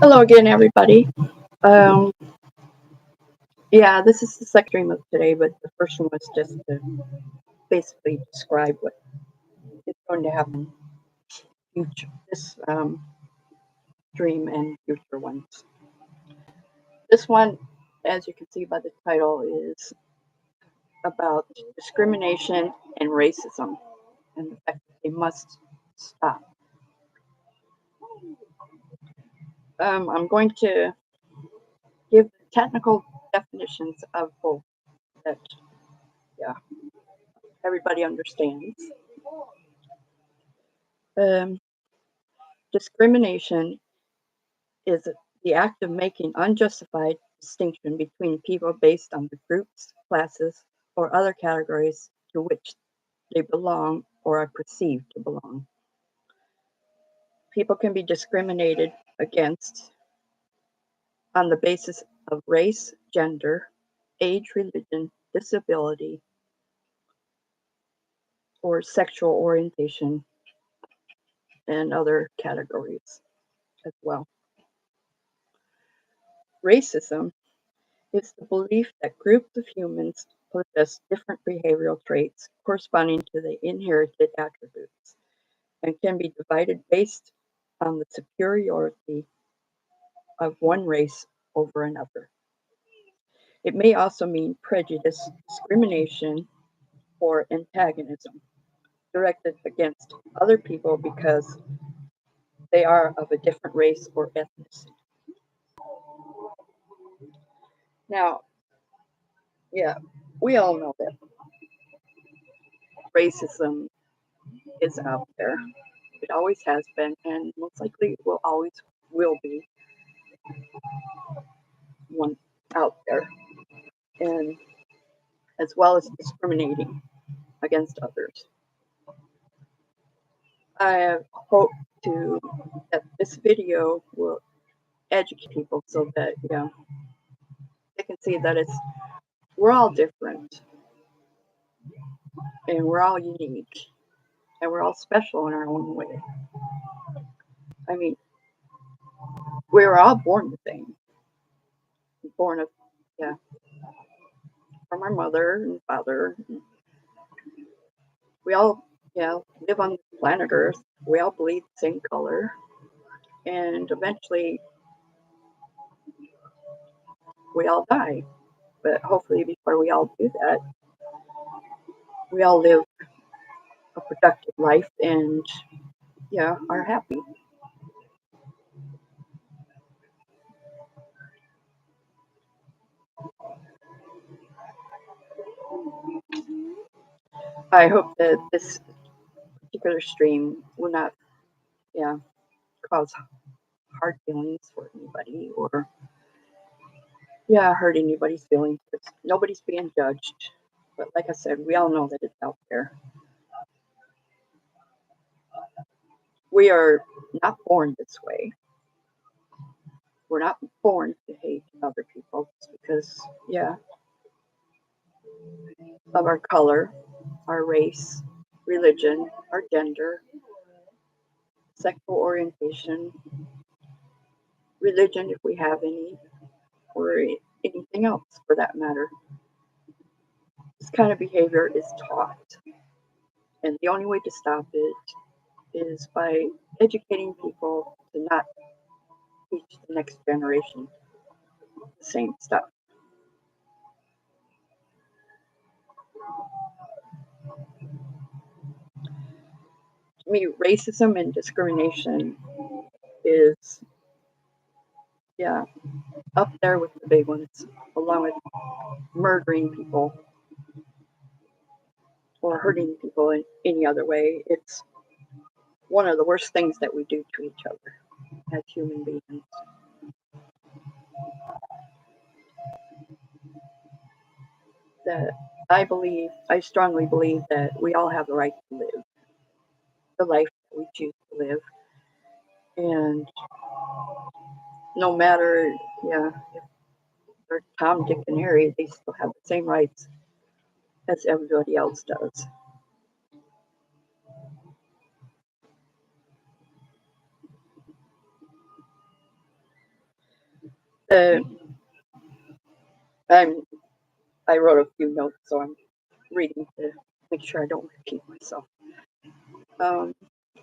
Hello again, everybody. Um, yeah, this is the second stream of today, but the first one was just to basically describe what is going to happen in future, this stream and future ones. This one, as you can see by the title, is about discrimination and racism and the fact that they must stop. I'm going to give technical definitions of both that, yeah, everybody understands. Um, Discrimination is the act of making unjustified distinction between people based on the groups, classes, or other categories to which they belong or are perceived to belong. People can be discriminated against on the basis of race, gender, age, religion, disability, or sexual orientation, and other categories as well. Racism is the belief that groups of humans possess different behavioral traits corresponding to the inherited attributes and can be divided based on the superiority of one race over another. It may also mean prejudice, discrimination, or antagonism directed against other people because they are of a different race or ethnicity. Now, yeah, we all know that racism is out there. It always has been, and most likely will always will be one out there, and as well as discriminating against others. I hope to that this video will educate people so that they can see that we're all different and we're all unique and we're all special in our own way. I mean, we were all born the same, born of from our mother and father. We all live on planet Earth. We all bleed the same color, and eventually we all die. But hopefully, before we all do that, we all live a productive life and are happy. I hope that this particular stream will not cause hard feelings for anybody or hurt anybody's feelings. Nobody's being judged. But like I said, we all know that it's out there. We are not born this way. We're not born to hate other people just because, of our color, our race, religion, our gender, sexual orientation, religion if we have any, or anything else for that matter. This kind of behavior is taught, and the only way to stop it is by educating people to not teach the next generation the same stuff. To me, racism and discrimination is up there with the big ones, along with murdering people or hurting people in any other way. It's one of the worst things that we do to each other as human beings. That I strongly believe that we all have the right to live the life that we choose to live. And no matter, if they're Tom, Dick, and Harry, they still have the same rights as everybody else does. Uh, I'm, I wrote a few notes, so I'm reading to make sure I don't repeat myself. Um,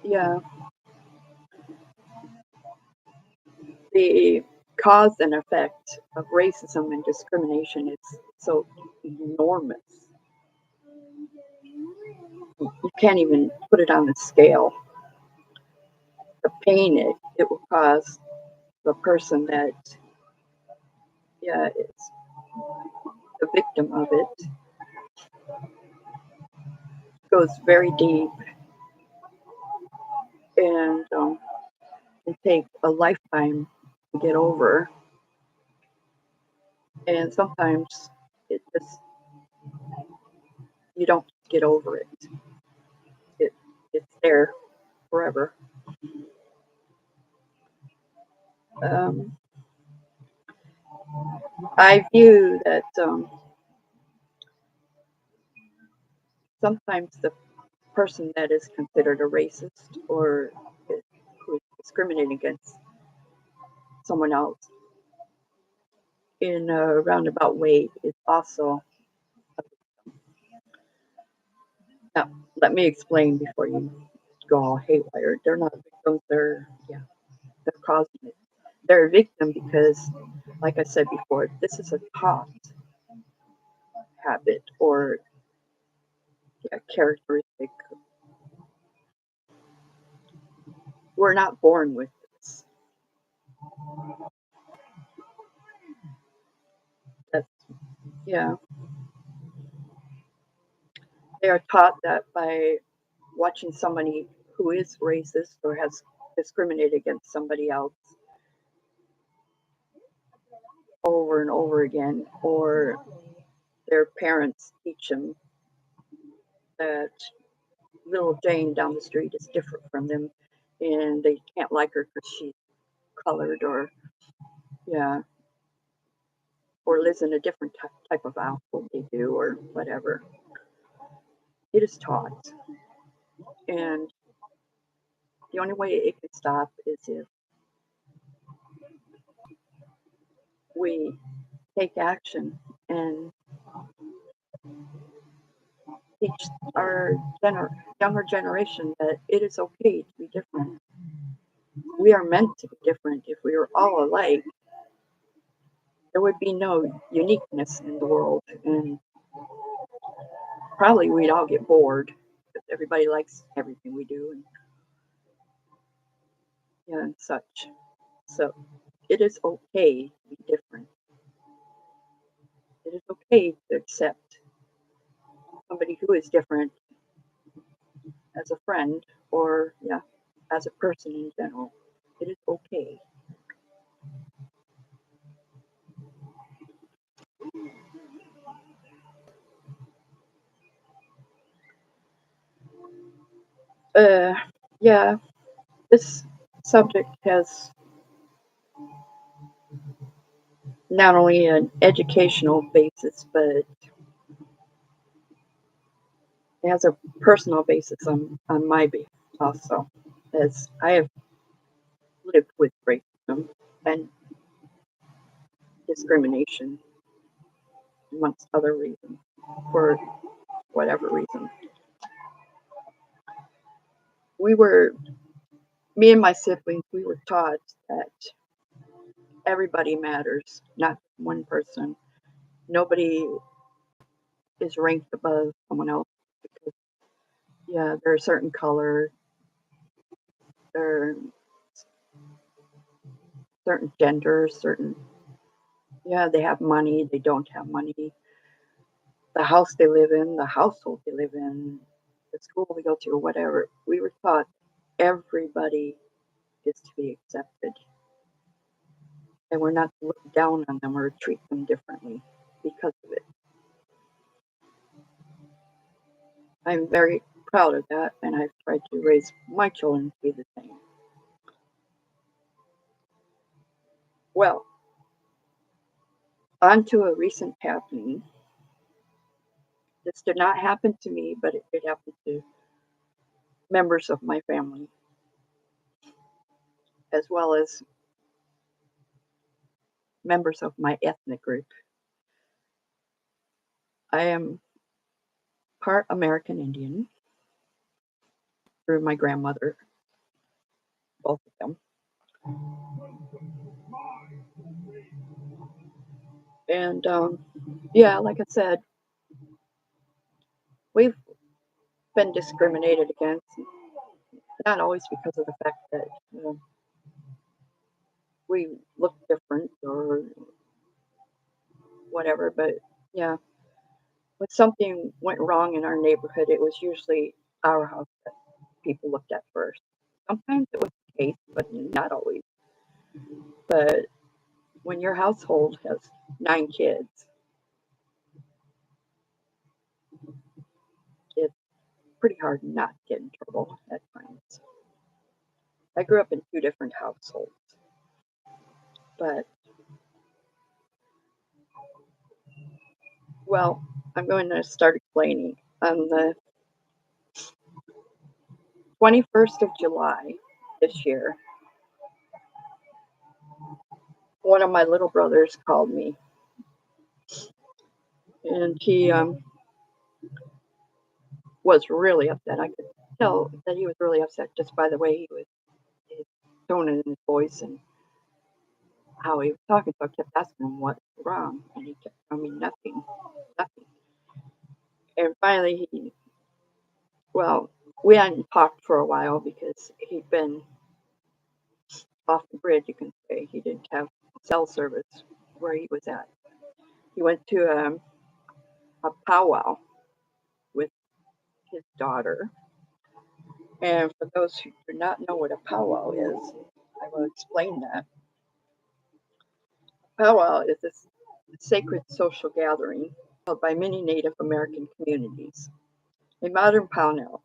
yeah, the cause and effect of racism and discrimination is so enormous. You can't even put it on a scale. The pain it will cause the person that, yeah, is the victim of it goes very deep and can take a lifetime to get over. And sometimes it just, you don't get over it. It it's there forever. Um, I view that sometimes the person that is considered a racist or who is discriminating against someone else in a roundabout way is also. Now, let me explain before you go all haywire. They're not victims. They're causing it. They're a victim because, like I said before, this is a taught habit or, yeah, characteristic. We're not born with this. That's, yeah. They are taught that by watching somebody who is racist or has discriminated against somebody else over and over again, or their parents teach them that little Jane down the street is different from them and they can't like her because she's colored or, yeah, or lives in a different type of household they do or whatever. It is taught. And the only way it can stop is if we take action and teach our younger generation that it is okay to be different. We are meant to be different. If we were all alike, there would be no uniqueness in the world, and probably we'd all get bored because everybody likes everything we do and, yeah, and such. So it is okay to be different. It is okay to accept somebody who is different as a friend or, yeah, as a person in general. It is okay. Uh, yeah, this subject has not only an educational basis, but it has a personal basis on my behalf also, as I have lived with racism and discrimination, amongst other reasons, for whatever reason. We were, me and my siblings, we were taught that everybody matters, not one person. Nobody is ranked above someone else because, yeah, they're a certain color, they're certain gender, certain, yeah, they have money, they don't have money, the house they live in, the household they live in, the school they go to, or whatever. We were taught everybody is to be accepted, and we're not to look down on them or treat them differently because of it. I'm very proud of that, and I've tried to raise my children to be the same. Well, on to a recent happening. This did not happen to me, but it did happen to members of my family, as well as members of my ethnic group. I am part American Indian through my grandmother, both of them. And yeah, like I said, we've been discriminated against, not always because of the fact that we look different or whatever, but yeah, when something went wrong in our neighborhood, it was usually our house that people looked at first. Sometimes it was the case, but not always. But when your household has 9 kids, it's pretty hard not to get in trouble at times. I grew up in 2 different households, but well, I'm going to start explaining. On the 21st of July this year, one of my little brothers called me, and he was really upset. I could tell that he was really upset just by the way he was, his tone in his voice and how he was talking. So I kept asking him what's wrong, and he kept telling me nothing, nothing. And finally, well, we hadn't talked for a while because he'd been off the grid, you can say. He didn't have cell service where he was at. He went to a powwow with his daughter. And for those who do not know what a powwow is, I will explain that. Powwow is a sacred social gathering held by many Native American communities. A modern powwow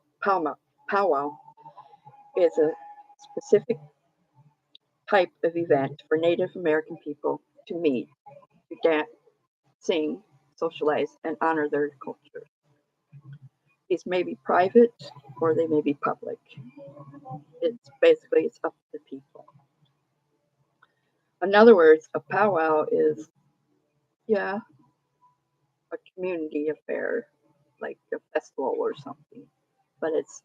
is a specific type of event for Native American people to meet, to dance, sing, socialize, and honor their culture. These may be private or they may be public. It's up to the people. In other words, a powwow is, yeah, a community affair, like a festival or something, but it's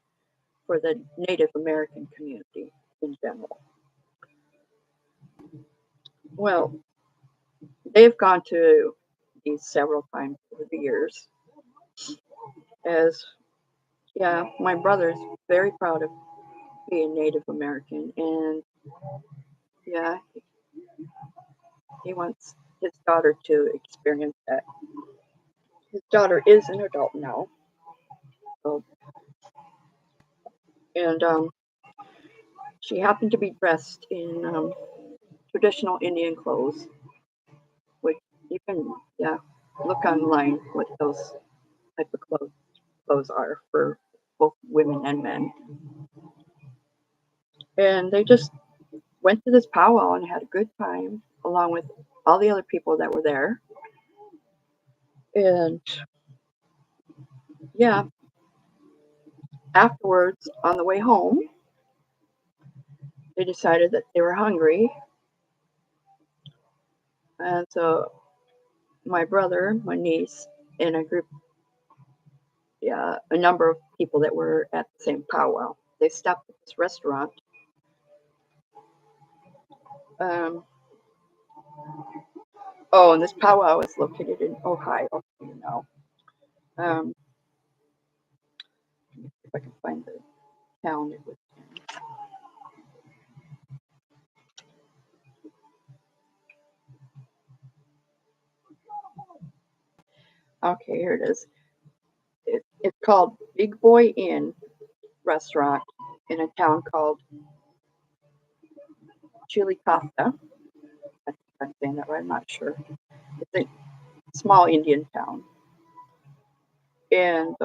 for the Native American community in general. Well, they've gone to these several times over the years. As yeah, my brother's very proud of being Native American, and yeah, he wants his daughter to experience that. His daughter is an adult now, so, and she happened to be dressed in traditional Indian clothes, which you can yeah look online what those type of clothes are for both women and men. And they just went to this powwow and had a good time along with all the other people that were there. And yeah, afterwards, on the way home, they decided that they were hungry. And so my brother, my niece, and a group, yeah, a number of people that were at the same powwow, they stopped at this restaurant. Um, oh, and this powwow is located in Ohio, you know. Um, if I can find the town it was in. Okay, here it is. It's called Big Boy Inn Restaurant in a town called Chillicothe. I think I'm saying that right, I'm not sure. It's a small Indian town. And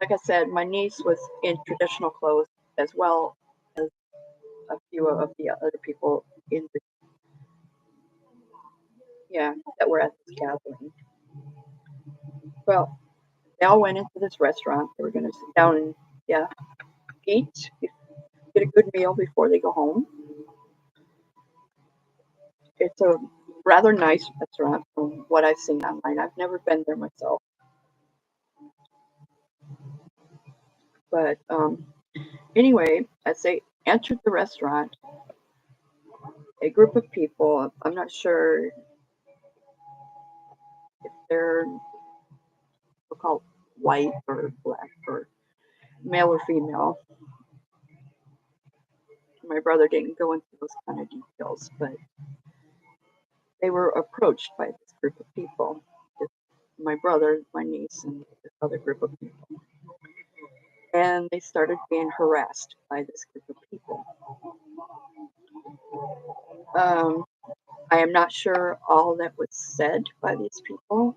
like I said, my niece was in traditional clothes as well as a few of the other people in the yeah that were at this gathering. Well, they all went into this restaurant. They were going to sit down and yeah eat, get a good meal before they go home. It's a rather nice restaurant from what I've seen online. I've never been there myself, but anyway, as they entered the restaurant, a group of people, I'm not sure if they're called white or black or male or female. My brother didn't go into those kind of details, but they were approached by this group of people. My brother, my niece, and this other group of people. And they started being harassed by this group of people. Um, I am not sure all that was said by these people.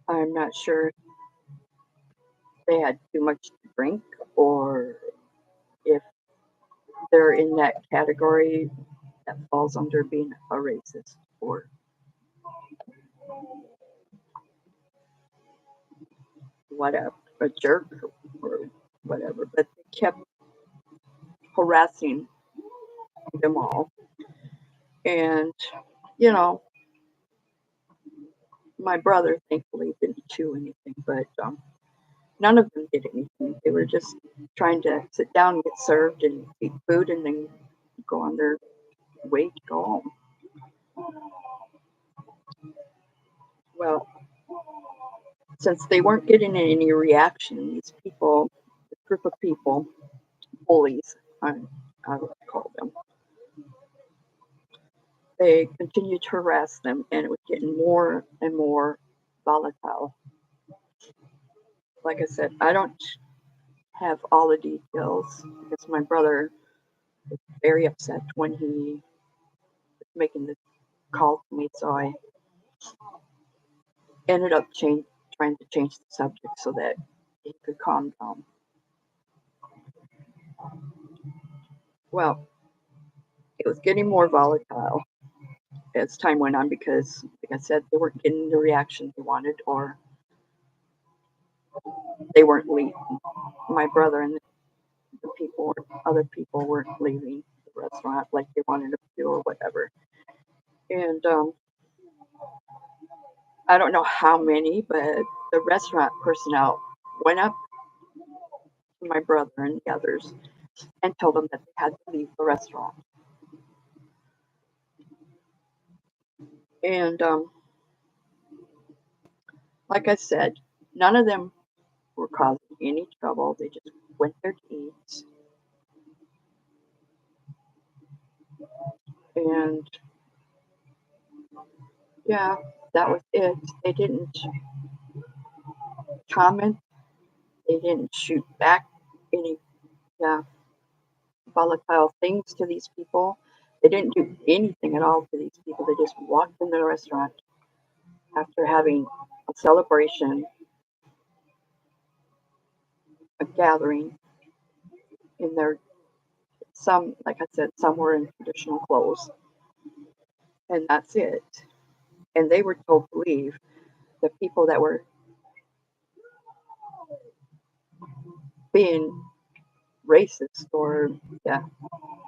I'm not sure if they had too much to drink or if they're in that category that falls under being a racist or whatever, a jerk or whatever. But they kept harassing them all. And, you know, my brother thankfully didn't do anything, but none of them did anything. They were just trying to sit down and get served and eat food and then go on their way to go home. Well, since they weren't getting any reaction, these people, this group of people, bullies, I would call them, they continued to harass them and it was getting more and more volatile. Like I said, I don't have all the details because my brother was very upset when he was making this call to me, so I ended up trying to change the subject so that he could calm down. Well, it was getting more volatile as time went on because, like I said, they weren't getting the reaction they wanted or they weren't leaving. My brother and the people, other people weren't leaving the restaurant like they wanted to do or whatever. And I don't know how many, but the restaurant personnel went up to my brother and the others and told them that they had to leave the restaurant. And like I said, none of them were causing any trouble. They just went there to eat. And yeah, that was it. They didn't comment. They didn't shoot back any yeah, volatile things to these people. They didn't do anything at all to these people. They just walked in the restaurant after having a celebration, a gathering in their some, like I said, some were in traditional clothes, and that's it. And they were told to leave. The people that were being racist or yeah,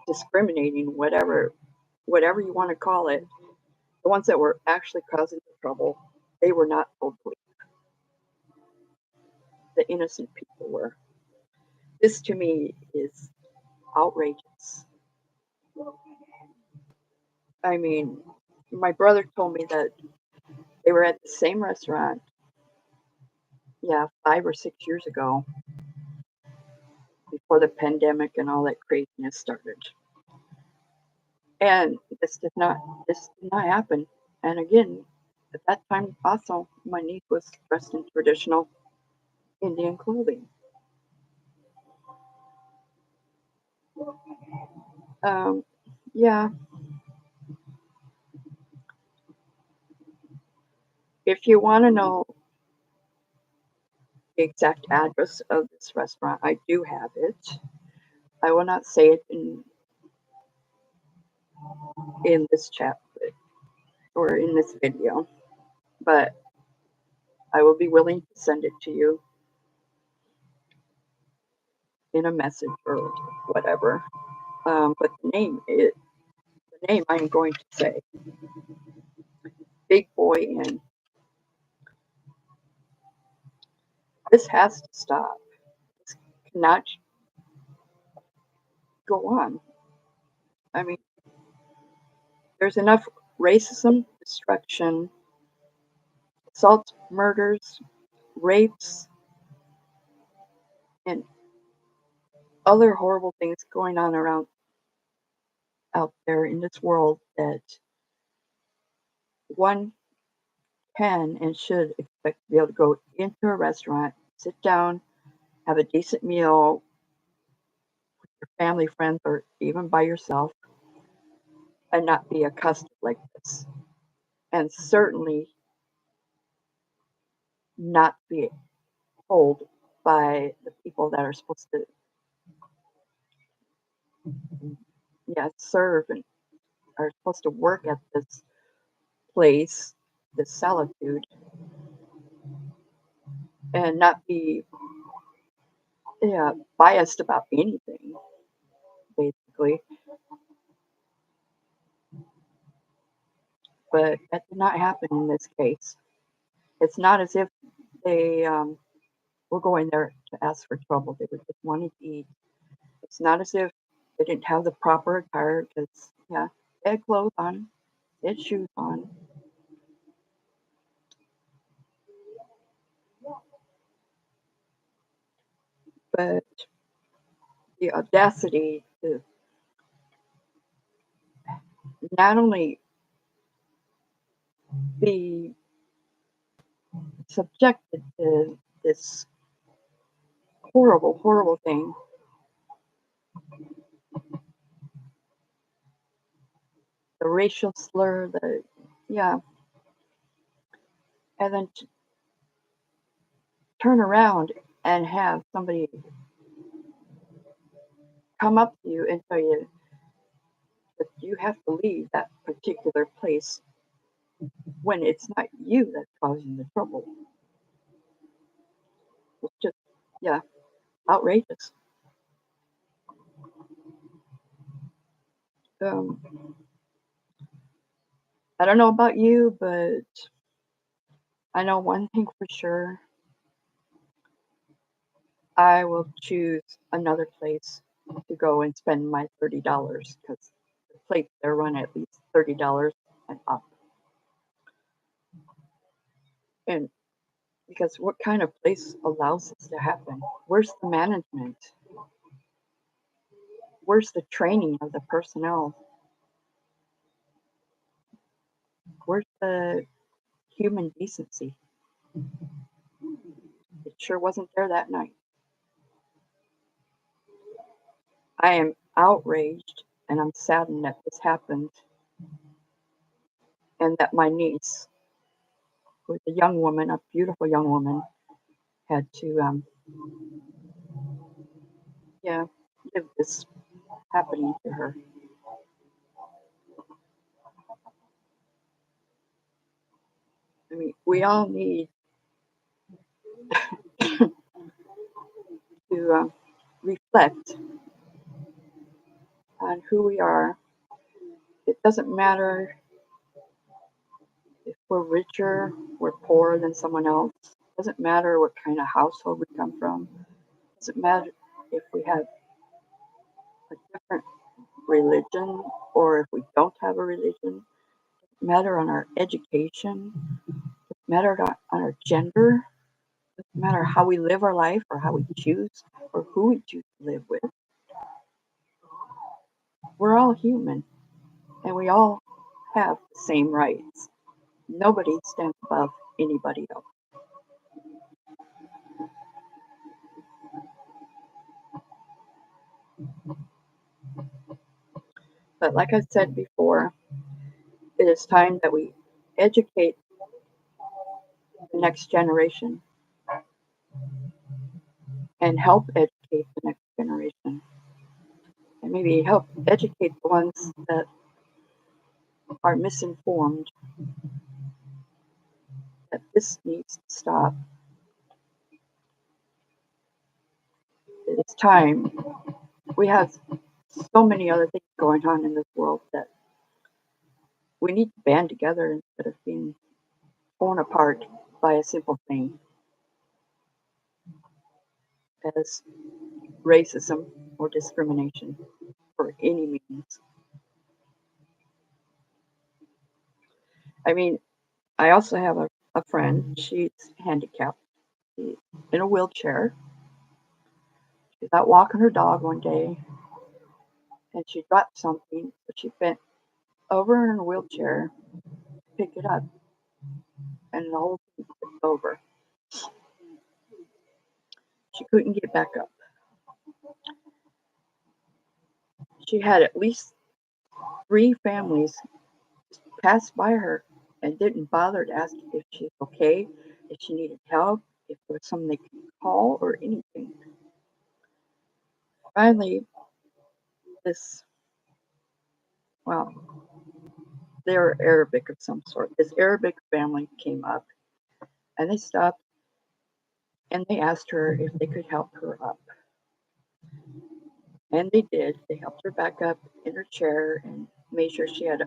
discriminating, whatever you want to call it, the ones that were actually causing the trouble, they were not told to leave. The innocent people were. This to me is outrageous. I mean, my brother told me that they were at the same restaurant, yeah, 5 or 6 years ago, before the pandemic and all that craziness started. And this did not happen. And again, at that time also, my niece was dressed in traditional Indian clothing. Um, yeah, if you want to know the exact address of this restaurant, I do have it. I will not say it in this chat or in this video, but I will be willing to send it to you in a message or whatever. But the name the name I'm going to say. Big Boy Inn. This has to stop. This cannot go on. I mean, there's enough racism, destruction, assaults, murders, rapes, and other horrible things going on around out there in this world that one can and should expect to be able to go into a restaurant, sit down, have a decent meal with your family, friends, or even by yourself, and not be accosted like this. And certainly not be told by the people that are supposed to, serve and are supposed to work at this place, this solitude, and not be biased about anything, basically. But that did not happen in this case. It's not as if they were going there to ask for trouble. They were just wanting to eat. It's not as if they didn't have the proper attire because, they had clothes on, they had shoes on. But the audacity to not only be subjected to this horrible, horrible thing, the racial slur, and then turn around and have somebody come up to you and tell you that you have to leave that particular place when it's not you that's causing the trouble. It's just, outrageous. Um, I don't know about you, but I know one thing for sure. I will choose another place to go and spend my $30 because the plates there run at least $30 and up. And because what kind of place allows this to happen? Where's the management? Where's the training of the personnel? Where's the human decency? It sure wasn't there that night. I am outraged and I'm saddened that this happened and that my niece, who was a young woman, a beautiful young woman, had to, live this happening to her. I mean, we all need to reflect on who we are. It doesn't matter if we're richer, we're poorer than someone else. It doesn't matter what kind of household we come from. It doesn't matter if we have a different religion or if we don't have a religion. It doesn't matter on our education. It doesn't matter on our gender. It doesn't matter how we live our life or how we choose or who we choose to live with. We're all human and we all have the same rights. Nobody stands above anybody else. But like I said before, it is time that we educate the next generation and help educate the next generation. And maybe help educate the ones that are misinformed that this needs to stop. It's time. We have so many other things going on in this world that we need to band together instead of being torn apart by a simple thing as racism or discrimination for any means. I mean, I also have a friend, she's handicapped, she's in a wheelchair. She's out walking her dog one day and she dropped something, so she bent over in her wheelchair to pick it up, and the whole thing tipped over. She couldn't get back up. She had at least 3 families pass by her and didn't bother to ask if she's okay, if she needed help, if there was someone they could call or anything. Finally, this, well, they were Arabic of some sort. This Arabic family came up and they stopped and they asked her if they could help her up. And they did. They helped her back up in her chair and made sure she had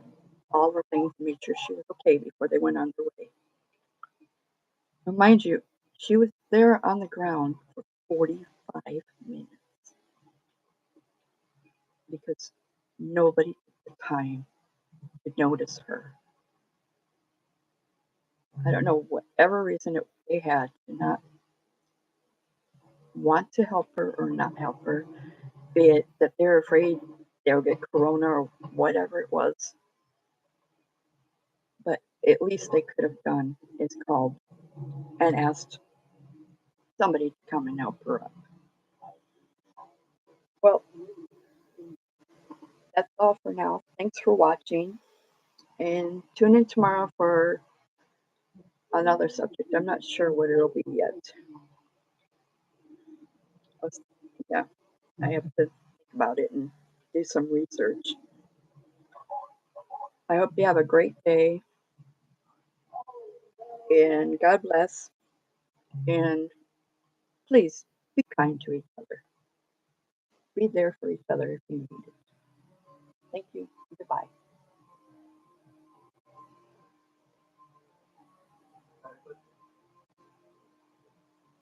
all her things, made sure she was okay before they went on their way. Now, mind you, she was there on the ground for 45 minutes because nobody took the time to notice her. I don't know whatever reason they had to not want to help her or not help her, be it that they're afraid they'll get corona or whatever it was. But at least they could have done is called and asked somebody to come and help her up. Well, that's all for now. Thanks for watching, and tune in tomorrow for another subject. I'm not sure what it'll be yet. Yeah, I have to think about it and do some research. I hope you have a great day, and God bless, and please be kind to each other. Be there for each other if you need it. Thank you. Goodbye.